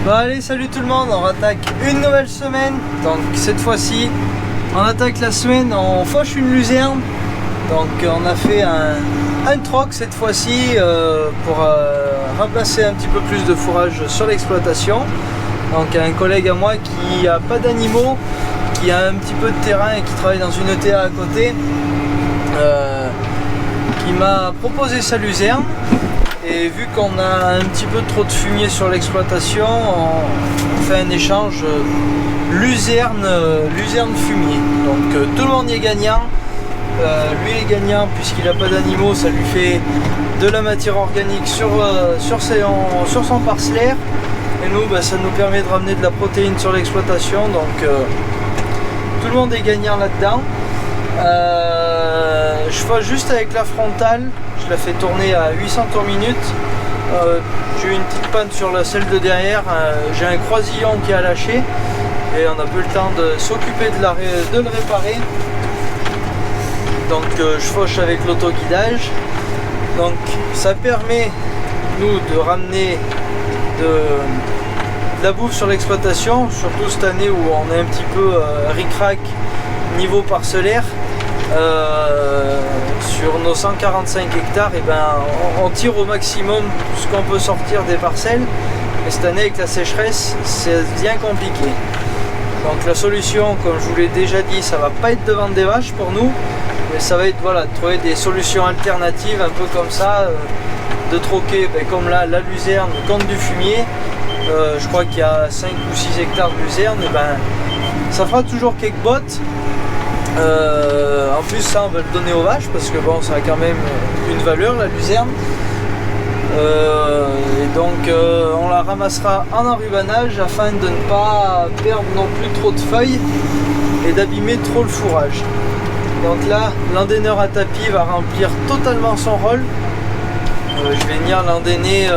Bon allez, salut tout le monde, on attaque une nouvelle semaine. Donc cette fois-ci, on attaque la semaine, on fauche une luzerne. Donc on a fait un troc cette fois-ci pour remplacer un petit peu plus de fourrage sur l'exploitation. Donc un collègue à moi qui n'a pas d'animaux, qui a un petit peu de terrain et qui travaille dans une ETA à côté, qui m'a proposé sa luzerne. Et vu qu'on a un petit peu trop de fumier sur l'exploitation, on fait un échange luzerne fumier. Donc tout le monde y est gagnant. Lui est gagnant puisqu'il n'a pas d'animaux, ça lui fait de la matière organique sur son parcellaire. Et nous, ça nous permet de ramener de la protéine sur l'exploitation. Donc tout le monde est gagnant là-dedans. Je fais juste avec la frontale, je la fais tourner à 800 tours minute. J'ai eu une petite panne sur la selle de derrière, j'ai un croisillon qui a lâché et on n'a pas eu le temps de s'occuper de le réparer. Donc je fauche avec l'autoguidage. Donc ça permet nous de ramener de la bouffe sur l'exploitation, surtout cette année où on est un petit peu ric-rac niveau parcellaire. Sur nos 145 hectares, et on tire au maximum ce qu'on peut sortir des parcelles. Et cette année avec la sécheresse, c'est bien compliqué. Donc la solution, comme je vous l'ai déjà dit, ça va pas être de vendre des vaches pour nous, mais ça va être de trouver des solutions alternatives, un peu comme ça, de troquer comme là la luzerne contre du fumier. Je crois qu'il y a 5 ou 6 hectares de luzerne, et ça fera toujours quelques bottes. En plus ça on va le donner aux vaches parce que bon, ça a quand même une valeur la luzerne. Et donc on la ramassera en enrubanage afin de ne pas perdre non plus trop de feuilles et d'abîmer trop le fourrage. Donc là l'endéneur à tapis va remplir totalement son rôle. Je vais venir l'endéner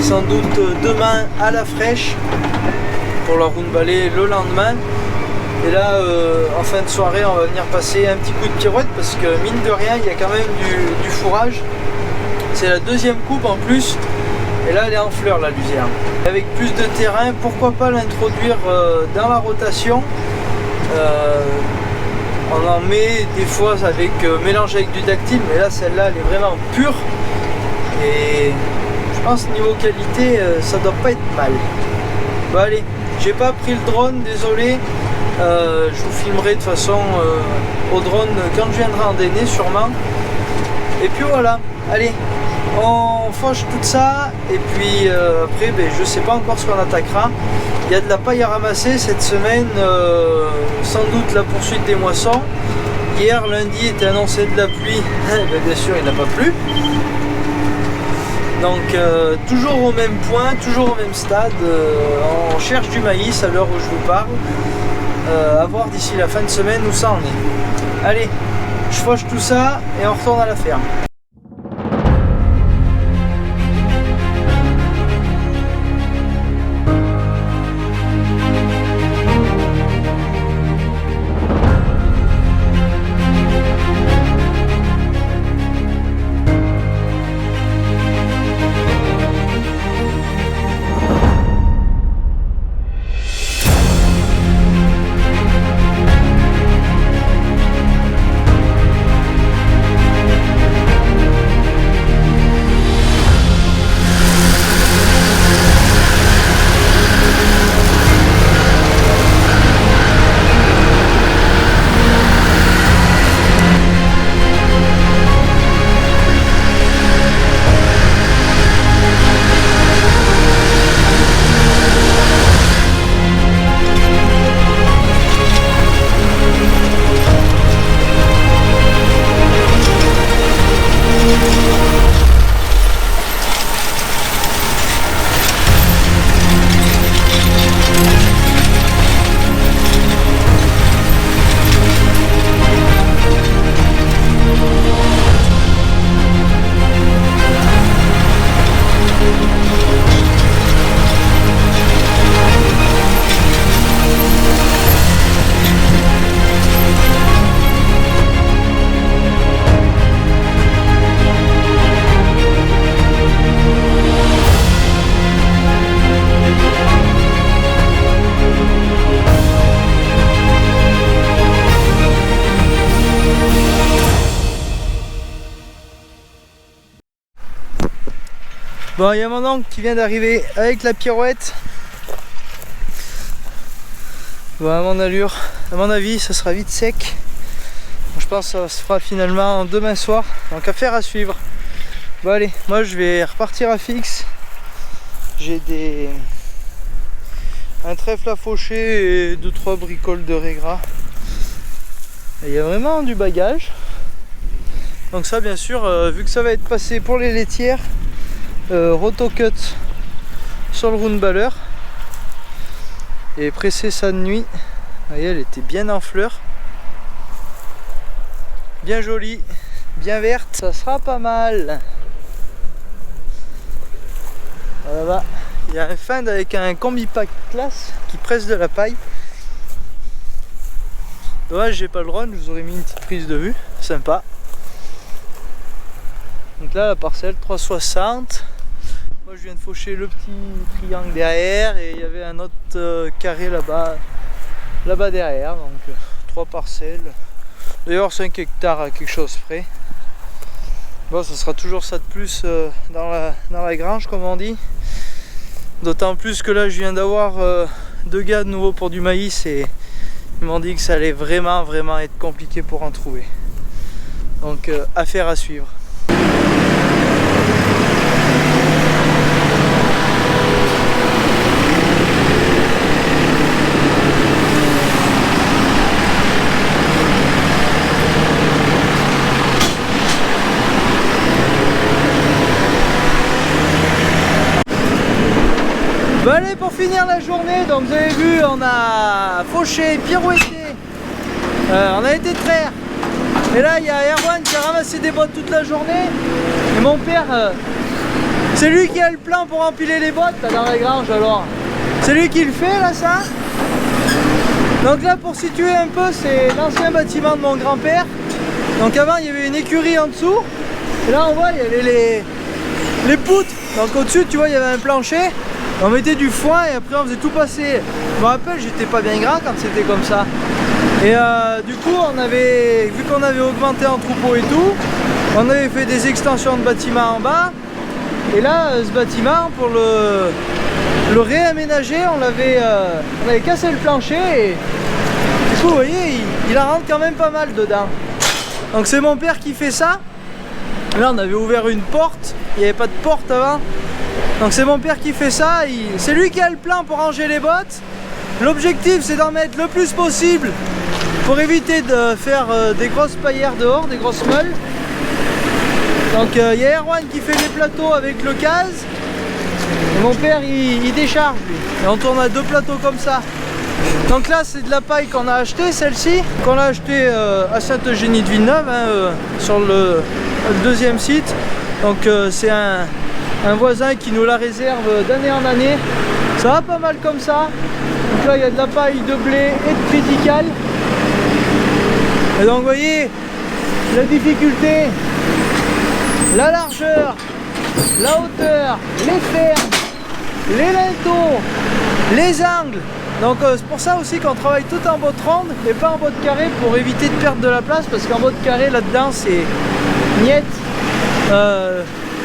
sans doute demain à la fraîche pour la round-balayer le lendemain. Et là, en fin de soirée, on va venir passer un petit coup de pirouette parce que mine de rien, il y a quand même du fourrage. C'est la deuxième coupe en plus. Et là, elle est en fleurs, la luzerne. Avec plus de terrain, pourquoi pas l'introduire dans la rotation. On en met des fois avec mélange avec du dactyle, mais là, celle-là, elle est vraiment pure. Et je pense niveau qualité, ça doit pas être mal. Bon, allez, j'ai pas pris le drone, désolé. Je vous filmerai de toute façon au drone quand je viendrai endéner sûrement. Et puis voilà, allez, on fauche tout ça et puis après je sais pas encore ce qu'on attaquera. Il y a de la paille à ramasser cette semaine, sans doute la poursuite des moissons. Hier lundi était annoncé de la pluie, bien sûr il n'a pas plu. Donc toujours au même point, toujours au même stade, on cherche du maïs à l'heure où je vous parle. À voir d'ici la fin de semaine où ça en est. Allez, je fauche tout ça et on retourne à la ferme. Bon, il y a mon oncle qui vient d'arriver avec la pirouette. Bon, à mon allure, à mon avis, ça sera vite sec. Je pense que ça se fera finalement demain soir. Donc affaire à suivre. Bon allez, moi je vais repartir à fixe. J'ai un trèfle à faucher et 2-3 bricoles de régras. Il y a vraiment du bagage. Donc ça bien sûr, vu que ça va être passé pour les laitières, rotocut sur le roundballer. Et pressé ça de nuit. Vous voyez, elle était bien en fleurs. Bien jolie, bien verte, ça sera pas mal. Là-bas, il y a un Fend avec un combi pack classe qui presse de la paille. Dommage, j'ai pas le drone, je vous aurais mis une petite prise de vue, sympa. Donc là, la parcelle 360. Moi, je viens de faucher le petit triangle derrière et il y avait un autre carré là-bas derrière. Donc 3 parcelles. D'ailleurs 5 hectares à quelque chose près. Bon, ça sera toujours ça de plus dans la grange comme on dit. D'autant plus que là je viens d'avoir 2 gars de nouveau pour du maïs et ils m'ont dit que ça allait vraiment être compliqué pour en trouver. Donc affaire à suivre. Bon allez, pour finir la journée, donc vous avez vu, on a fauché, pirouetté, on a été traire. Et là il y a Erwan qui a ramassé des bottes toute la journée. Et mon père, c'est lui qui a le plan pour empiler les bottes là, dans la grange alors. C'est lui qui le fait là ça. Donc là pour situer un peu, c'est l'ancien bâtiment de mon grand-père. Donc avant il y avait une écurie en dessous. Et là on voit il y avait les poutres. Donc au-dessus tu vois il y avait un plancher. On mettait du foin et après on faisait tout passer. Je me rappelle, j'étais pas bien grand quand c'était comme ça. Et du coup, vu qu'on avait augmenté en troupeau et tout, on avait fait des extensions de bâtiments en bas. Et là, ce bâtiment, pour le réaménager, on avait cassé le plancher. Et du coup, vous voyez, il en rentre quand même pas mal dedans. Donc c'est mon père qui fait ça. Là, on avait ouvert une porte. Il n'y avait pas de porte avant. Donc c'est mon père qui fait ça, c'est lui qui a le plan pour ranger les bottes. L'objectif c'est d'en mettre le plus possible pour éviter de faire des grosses paillères dehors, des grosses meules. Donc il y a Erwan qui fait les plateaux avec le case. Et mon père il décharge lui. Et on tourne à 2 plateaux comme ça. Donc là c'est de la paille qu'on a acheté, celle-ci. Qu'on a acheté à Sainte-Eugénie-de-Villeneuve, hein, sur le 2e site. Donc c'est un voisin qui nous la réserve d'année en année. Ça va pas mal comme ça. Donc là il y a de la paille, de blé et de critical. Et donc vous voyez la difficulté, la largeur, la hauteur, les fermes, les linteaux, les angles. Donc c'est pour ça aussi qu'on travaille tout en botte ronde et pas en botte carré pour éviter de perdre de la place, parce qu'en botte carré là-dedans c'est niette.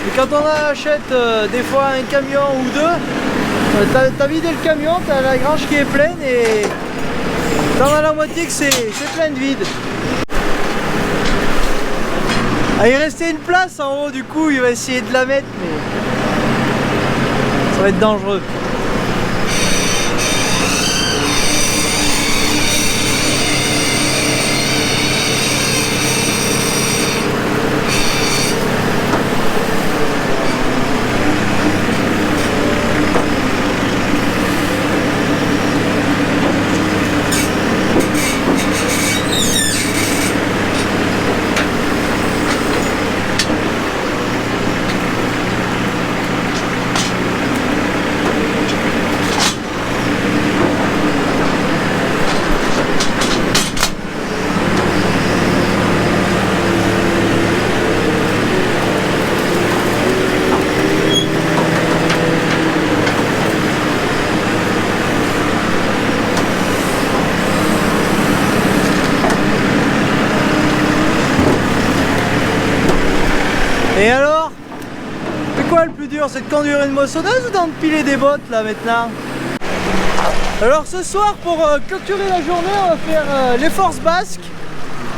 Et quand on achète des fois un camion ou 2, t'as vidé le camion, t'as la grange qui est pleine et t'en as la moitié que c'est plein de vide. Ah, il restait une place en haut, du coup il va essayer de la mettre, mais ça va être dangereux. quoi le plus dur? C'est de conduire une moissonneuse ou d'empiler des bottes là maintenant? Alors ce soir, pour clôturer la journée, on va faire les forces basques.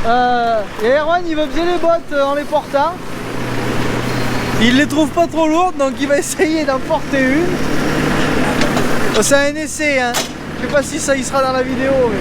Et Erwan il va bien les bottes en les portant. Il les trouve pas trop lourdes, donc il va essayer d'en porter une. C'est un essai, hein. Je sais pas si ça y sera dans la vidéo, mais...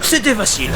C'était facile.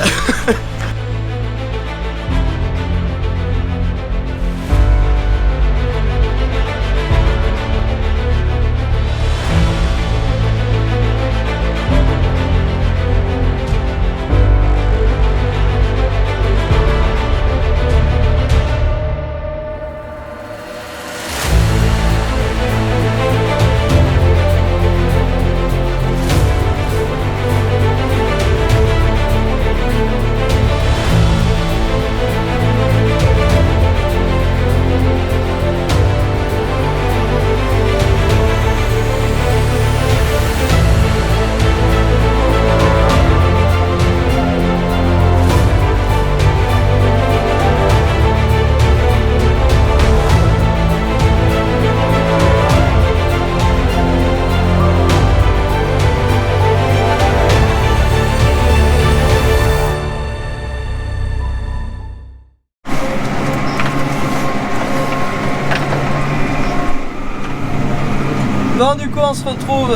Bon, du coup on se retrouve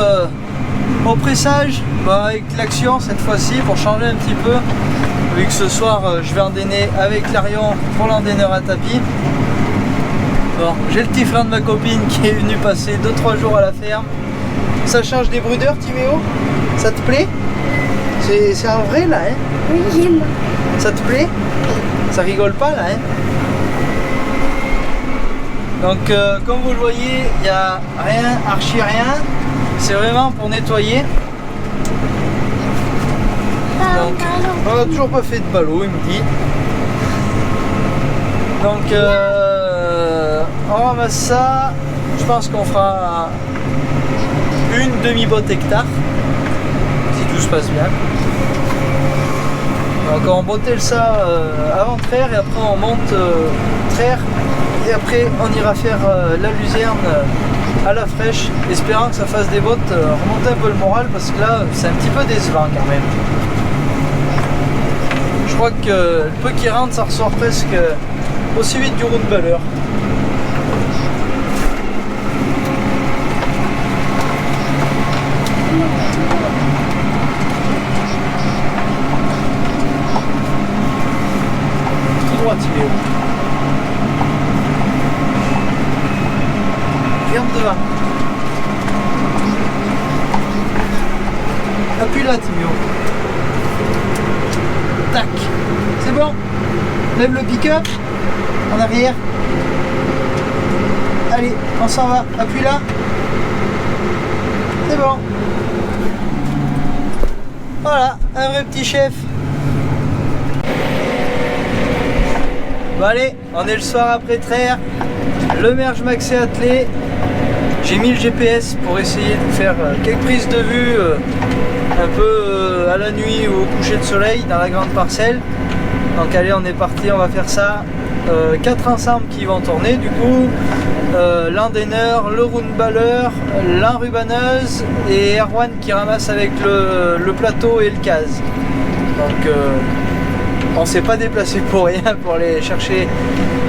au pressage avec l'action cette fois-ci pour changer un petit peu, vu que ce soir je vais endainer avec l'Arion pour l'endaineur à tapis. Bon, j'ai le petit frère de ma copine qui est venu passer 2-3 jours à la ferme. Ça change des brudeurs, Timéo? Ça te plaît? C'est un vrai là, hein? Oui, j'aime. Ça te plaît? Ça rigole pas là, hein? Donc comme vous le voyez, il n'y a rien, archi rien. C'est vraiment pour nettoyer. Donc on n'a toujours pas fait de ballot, il me dit. Donc on ramasse ça. Je pense qu'on fera une demi-botte hectare, si tout se passe bien. Donc on bottelle ça avant traire et après on monte traire. Et après on ira faire la luzerne à la fraîche, espérant que ça fasse des bottes, remonter un peu le moral parce que là c'est un petit peu décevant quand même. Je crois que le peu qui rentre ça ressort presque aussi vite du round baller. Tout droit Timéo. Viens devant. là, Timio. Tac. C'est bon. Lève le pick-up. En arrière. Allez, on s'en va. Appuie là. C'est bon. Voilà, un vrai petit chef. Bon allez, on est le soir après traire. Le merge max est attelé. J'ai mis le GPS pour essayer de faire quelques prises de vue un peu à la nuit ou au coucher de soleil dans la grande parcelle. Donc allez, on est parti, on va faire ça. 4 ensembles qui vont tourner du coup. L'endaineur, le roundballer, l'enrubaneuse et Erwan qui ramasse avec le plateau et le case. Donc on s'est pas déplacé pour rien pour aller chercher,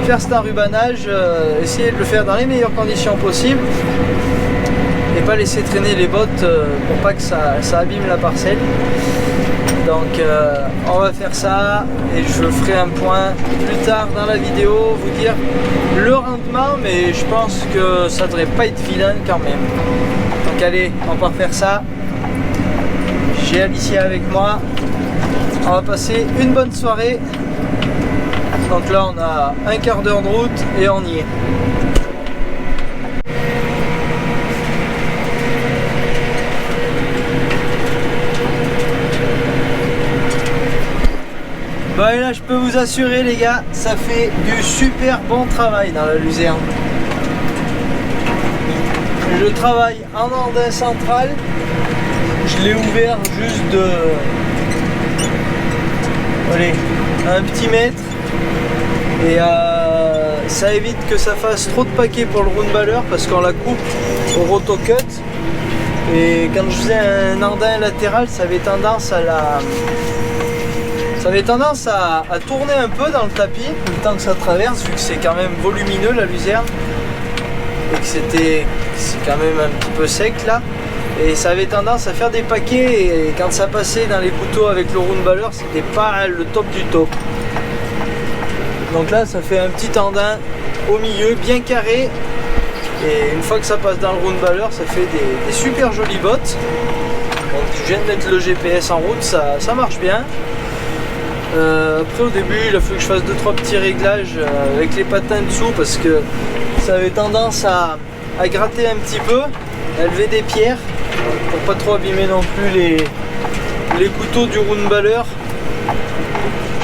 faire cet enrubanage, essayer de le faire dans les meilleures conditions possibles et pas laisser traîner les bottes pour pas que ça abîme la parcelle. Donc on va faire ça et je ferai un point plus tard dans la vidéo, vous dire le rendement, mais je pense que ça devrait pas être vilain quand même. Donc allez, on va faire ça. J'ai Alicia avec moi. On va passer une bonne soirée. Donc là on a un quart d'heure de route et on y est. Bon et là je peux vous assurer les gars, ça fait du super bon travail dans la luzerne. Je travaille en andin central, je l'ai ouvert juste de allez, un petit mètre et ça évite que ça fasse trop de paquets pour le roundballer parce qu'on la coupe au rotocut et quand je faisais un andin latéral ça avait tendance à tourner un peu dans le tapis le temps que ça traverse, vu que c'est quand même volumineux la luzerne et que c'est quand même un petit peu sec là, et ça avait tendance à faire des paquets et quand ça passait dans les couteaux avec le roundballer c'était pas le top du top. Donc là ça fait un petit andin au milieu bien carré et une fois que ça passe dans le roundballer ça fait des super jolies bottes. Donc je viens de mettre le GPS en route, ça marche bien. Après au début il a fallu que je fasse 2-3 petits réglages avec les patins dessous parce que ça avait tendance à gratter un petit peu, à lever des pierres pour pas trop abîmer non plus les couteaux du roundballer.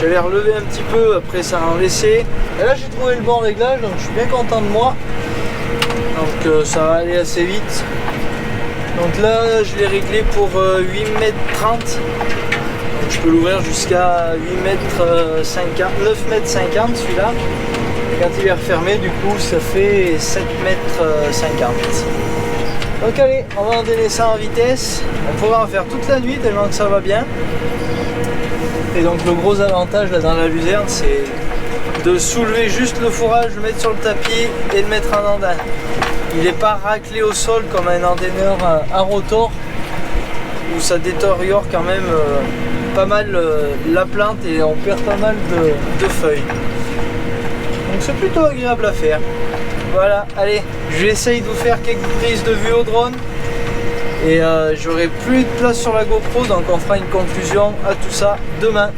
J'avais relevé un petit peu, après ça a en laissé. Et là j'ai trouvé le bon réglage donc je suis bien content de moi. Donc ça va aller assez vite. Donc là je l'ai réglé pour 8,30 m. Je peux l'ouvrir jusqu'à 8,50 m, 9,50 m celui-là. Quand il est refermé, du coup, ça fait 7,50 m. Donc allez, on va endainer ça en vitesse. On pourra en faire toute la nuit tellement que ça va bien. Et donc le gros avantage là dans la luzerne, c'est de soulever juste le fourrage, le mettre sur le tapis et le mettre en andin. Il n'est pas raclé au sol comme un endaineur à rotor où ça détériore quand même pas mal la plante et on perd pas mal de feuilles. Donc c'est plutôt agréable à faire. Voilà, allez, j'essaye de vous faire quelques prises de vue au drone et j'aurai plus de place sur la GoPro, donc on fera une conclusion à tout ça demain.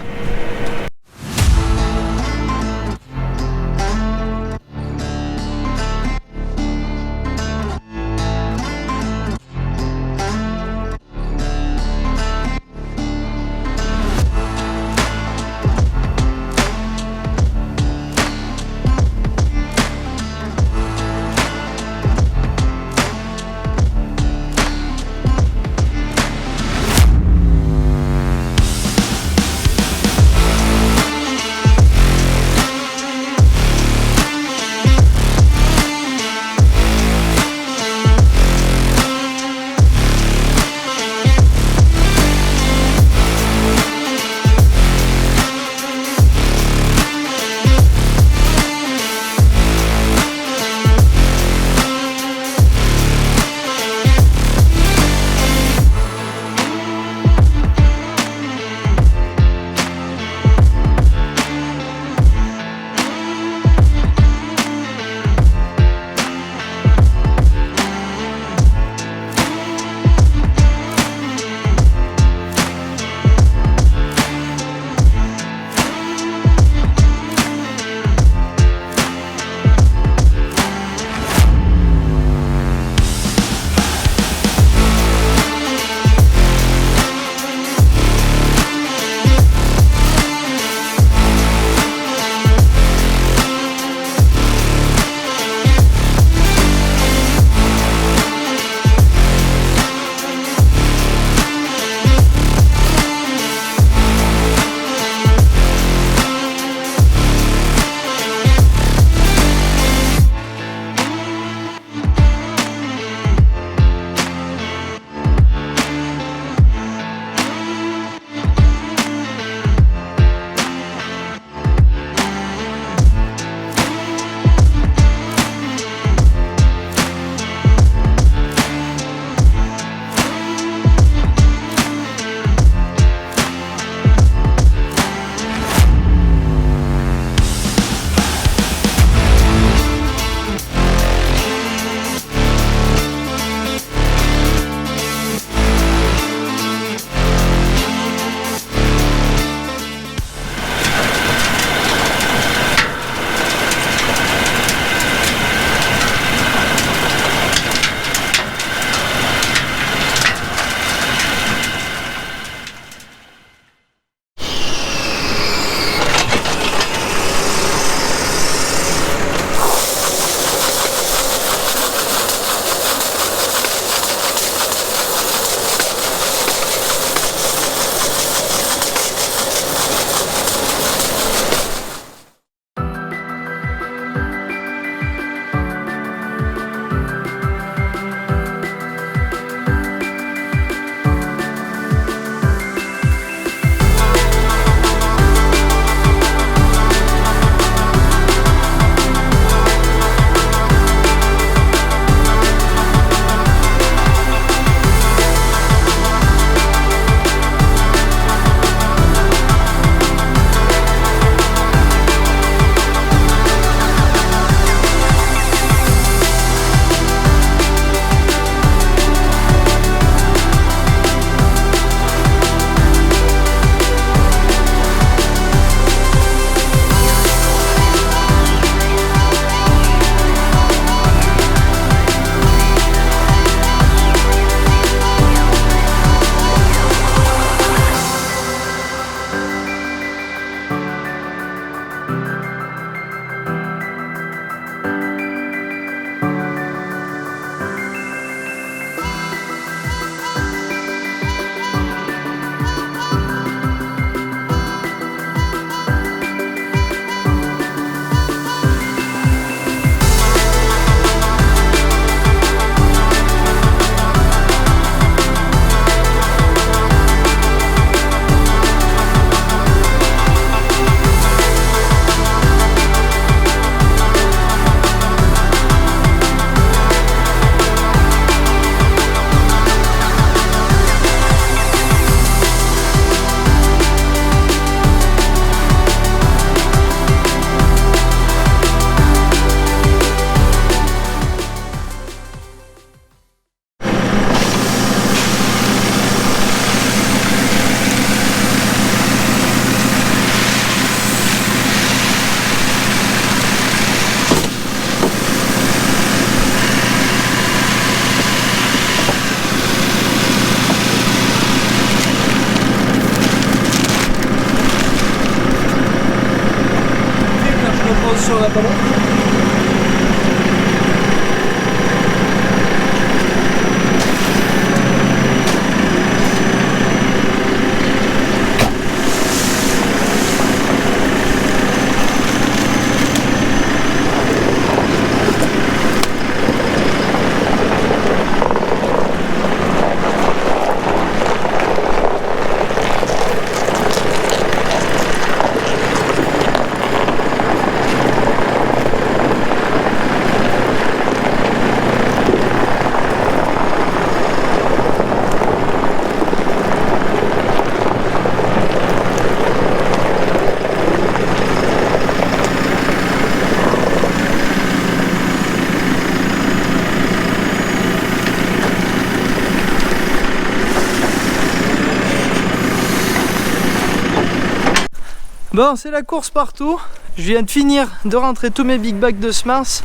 Bon, c'est la course partout. Je viens de finir de rentrer tous mes big bags de semences.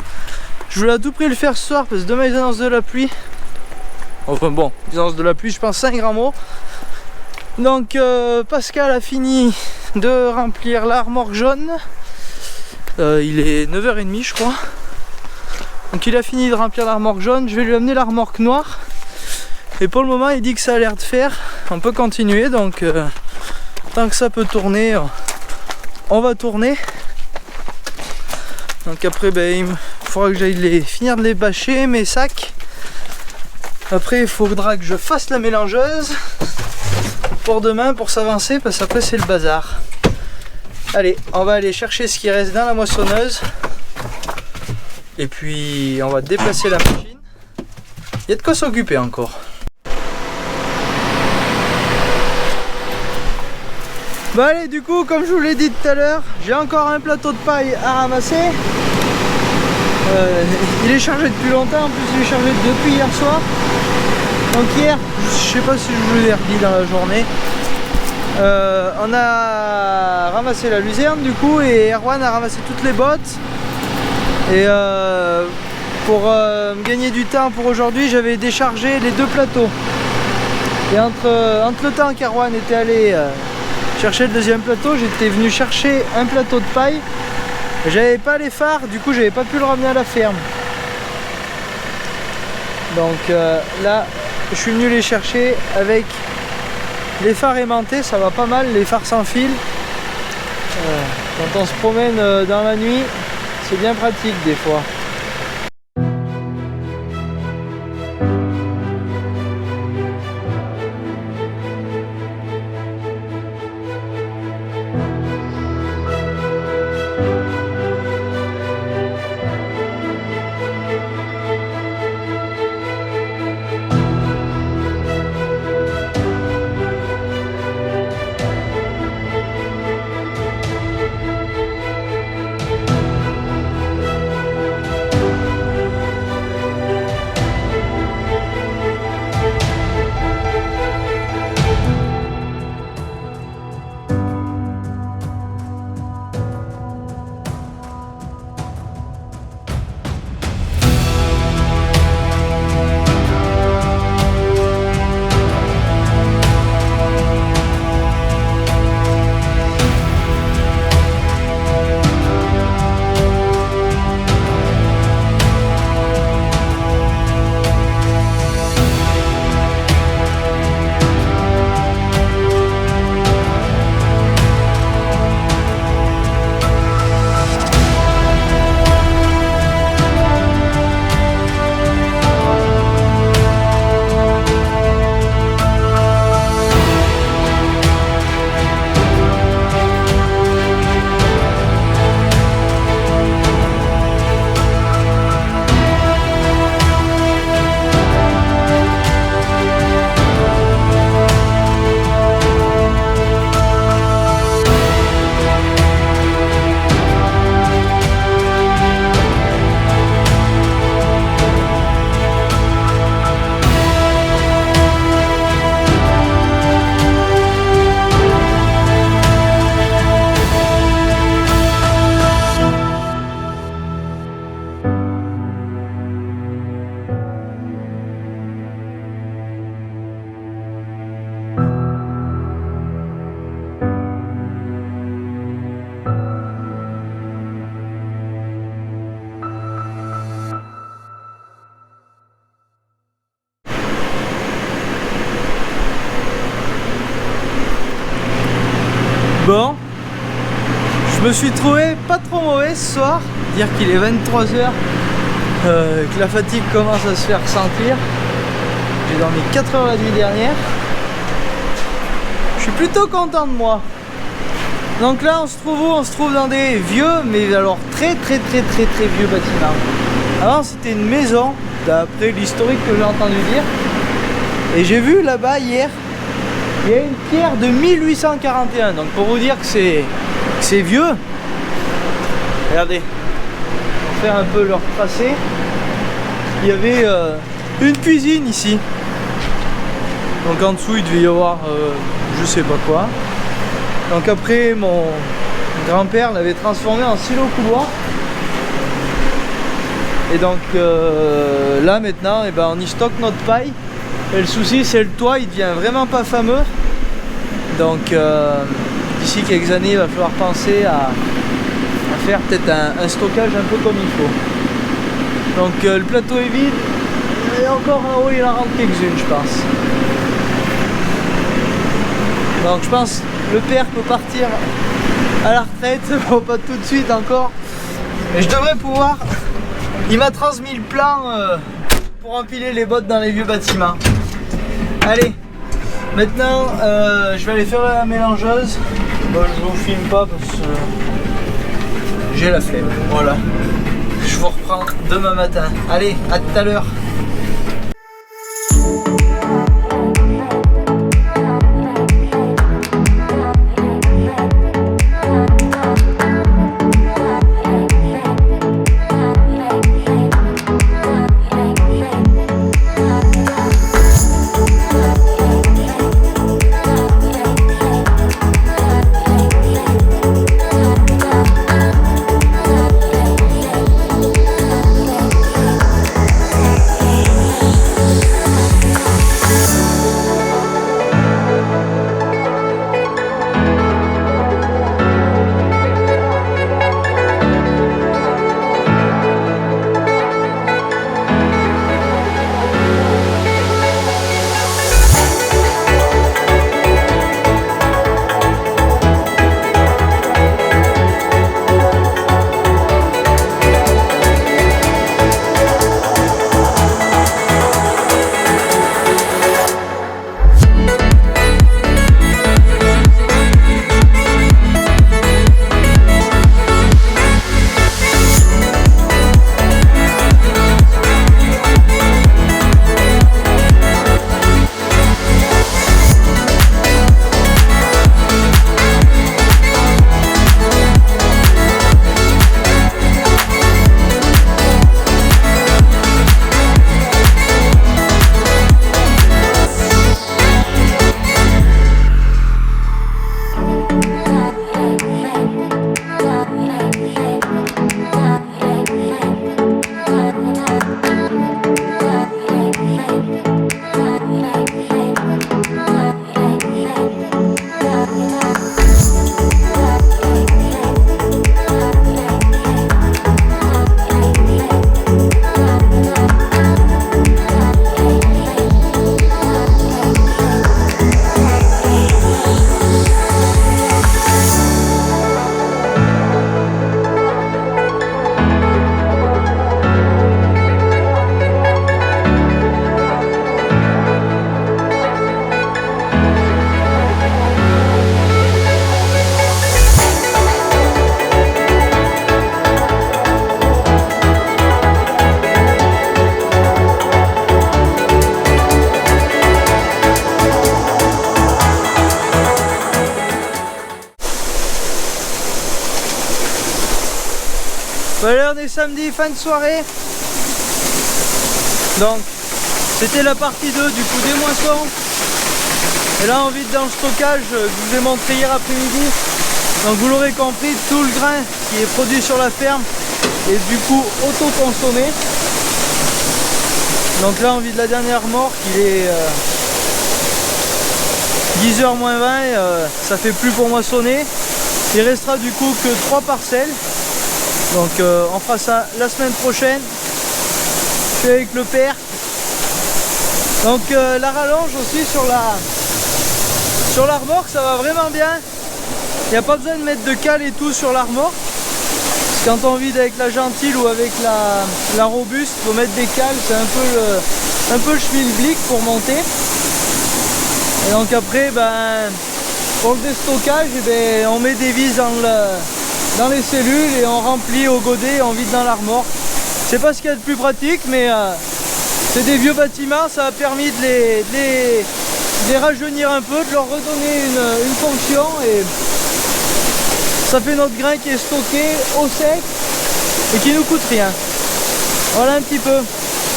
Je voulais à tout prix le faire ce soir parce que demain ils annoncent de la pluie. Enfin bon, ils annoncent de la pluie, je pense 5 grands mots. Donc Pascal a fini de remplir la remorque jaune. Il est 9h30 je crois. Donc il a fini de remplir la remorque jaune. Je vais lui amener la remorque noire. Et pour le moment il dit que ça a l'air de faire. On peut continuer, donc tant que ça peut tourner, on va tourner. Donc après il faudra que j'aille finir de les bâcher, mes sacs. Après il faudra que je fasse la mélangeuse pour demain pour s'avancer, parce qu'après c'est le bazar. Allez, on va aller chercher ce qui reste dans la moissonneuse. Et puis on va déplacer la machine. Il y a de quoi s'occuper encore. Bon allez, du coup, comme je vous l'ai dit tout à l'heure, j'ai encore un plateau de paille à ramasser. Il est chargé depuis longtemps, en plus il est chargé depuis hier soir. Donc hier, je sais pas si je vous l'ai redit dans la journée, on a ramassé la luzerne du coup, et Erwan a ramassé toutes les bottes. Et pour me gagner du temps pour aujourd'hui, j'avais déchargé les deux plateaux. Et entre le temps qu'Erwan était allé chercher le deuxième plateau, j'étais venu chercher un plateau de paille. J'avais pas les phares, du coup j'avais pas pu le ramener à la ferme. Donc là je suis venu les chercher avec les phares aimantés, ça va pas mal, les phares sans fil. Quand on se promène dans la nuit, c'est bien pratique des fois. Bon, je me suis trouvé pas trop mauvais ce soir, dire qu'il est 23h, que la fatigue commence à se faire sentir. J'ai dormi 4 heures la nuit dernière. Je suis plutôt content de moi. Donc là on se trouve où? On se trouve dans des vieux, mais alors très vieux bâtiments. Avant c'était une maison, d'après l'historique que j'ai entendu dire. Et j'ai vu là-bas hier, il y a une pierre de 1841. Donc pour vous dire que c'est vieux. Regardez, pour faire un peu leur tracé, il y avait une cuisine ici. Donc en dessous il devait y avoir je sais pas quoi. Donc après grand-père l'avait transformé en silo couloir. Et donc là maintenant eh ben, on y stocke notre paille. Et le souci c'est le toit, il devient vraiment pas fameux. Donc d'ici quelques années il va falloir penser à faire peut-être un stockage un peu comme il faut. Donc le plateau est vide. Et encore en haut il en rentre quelques-unes je pense. Donc je pense le père peut partir à la retraite, bon, pas tout de suite encore. Mais je devrais pouvoir. Il m'a transmis le plan pour empiler les bottes dans les vieux bâtiments. Allez, maintenant je vais aller faire la mélangeuse. Bon, je vous filme pas parce que j'ai la flemme. Voilà. Je vous reprends demain matin. Allez, à tout à l'heure. Voilà, on est samedi, fin de soirée. Donc, c'était la partie 2 du coup des moissons. Et là, on vide dans le stockage que je vous ai montré hier après-midi. Donc, vous l'aurez compris, tout le grain qui est produit sur la ferme est du coup auto-consommé. Donc là, on vide la dernière remorque, il est 10h moins 20, ça fait plus pour moissonner. Il restera du coup que 3 parcelles. Donc on fera ça la semaine prochaine. Je suis avec le père. Donc la rallonge aussi sur la remorque, ça va vraiment bien. Il n'y a pas besoin de mettre de cale et tout sur la remorque. Parce que quand on vide avec la gentille ou avec la robuste, il faut mettre des cales, c'est un peu le schmilblick pour monter. Et donc après, ben, pour le déstockage, eh ben, on met des vis dans les cellules et on remplit au godet et on vide dans la remorque. C'est pas ce qu'il y a de plus pratique, mais c'est des vieux bâtiments, ça a permis de les rajeunir un peu, de leur redonner une fonction et ça fait notre grain qui est stocké au sec et qui nous coûte rien. Voilà un petit peu.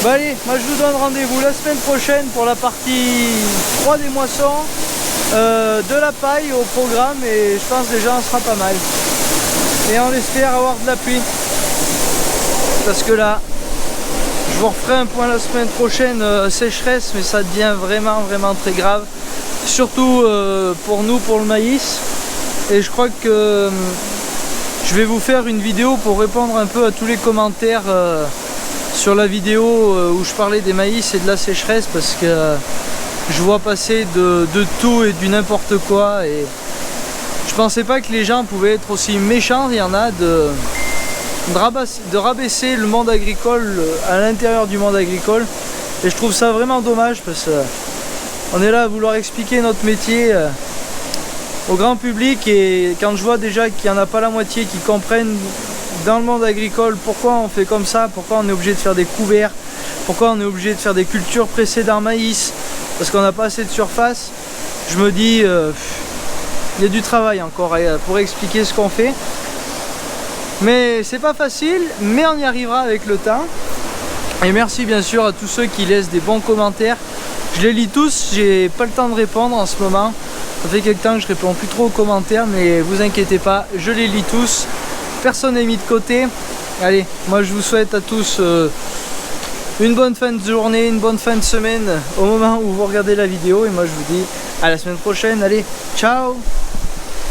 Bah allez, moi je vous donne rendez-vous la semaine prochaine pour la partie 3 des moissons, de la paille au programme et je pense déjà on sera pas mal. et on espère avoir de la pluie. Parce que là, je vous referai un point la semaine prochaine, sécheresse, mais ça devient vraiment très grave. Surtout pour nous, pour le maïs. Et je crois que je vais vous faire une vidéo pour répondre un peu à tous les commentaires sur la vidéo où je parlais des maïs et de la sécheresse, parce que je vois passer de tout et du n'importe quoi, et je pensais pas que les gens pouvaient être aussi méchants. Il y en a de rabaisser le monde agricole à l'intérieur du monde agricole, et je trouve ça vraiment dommage, parce qu'on est là à vouloir expliquer notre métier au grand public, et quand je vois déjà qu'il n'y en a pas la moitié qui comprennent dans le monde agricole pourquoi on fait comme ça, pourquoi on est obligé de faire des couverts, pourquoi on est obligé de faire des cultures pressées d'un maïs, parce qu'on n'a pas assez de surface, je me dis il y a du travail encore pour expliquer ce qu'on fait. Mais c'est pas facile, mais on y arrivera avec le temps. Et merci bien sûr à tous ceux qui laissent des bons commentaires. Je les lis tous, j'ai pas le temps de répondre en ce moment. Ça fait quelque temps que je réponds plus trop aux commentaires, mais vous inquiétez pas, je les lis tous. Personne n'est mis de côté. Allez, moi je vous souhaite à tous une bonne fin de journée, une bonne fin de semaine au moment où vous regardez la vidéo. Et moi je vous dis à la semaine prochaine. Allez, ciao!